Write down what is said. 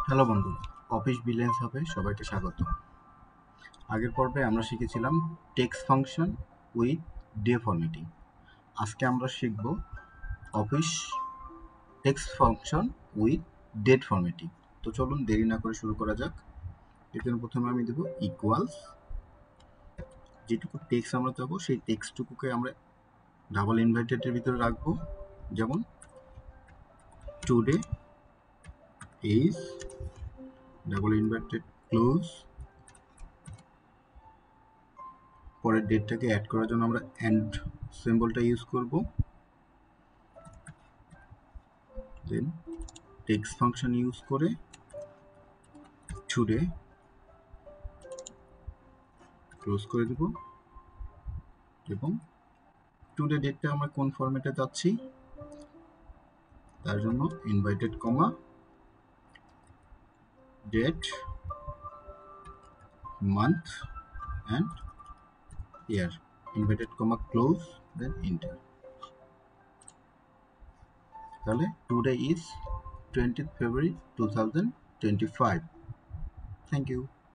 Hello বন্ধু, office billions হবে সবাইকে স্বাগত। আগের পর্বে আমরা শিখেছিলাম text function with day formatting. আজকে আমরা শিখব office text function with date formatting. তো চলুন দেরি না করে শুরু করা যাক। এর জন্য প্রথমে আমি দেব ইকুয়ালস, যেটুকু টেক্সট আমরা চাবো সেই টেক্সটটুকুকে আমরা ডাবল ইনভার্টেডের ভিতরে রাখবো। যেমন today is double inverted close. পরের ডেটটাকে অ্যাড করার জন্য আমরা অ্যান্ড সিম্বলটা ইউজ করব। দেন টেক্সট ফাংশন ইউজ করে টুডে ক্লোজ করে দেব এবং টুডে ডেটটা আমরা কোন ফরম্যাটে যাচ্ছি তার জন্য invited comma date month and year, invited comma close then enter. তাহলে today is 20th February 2025। Thank you.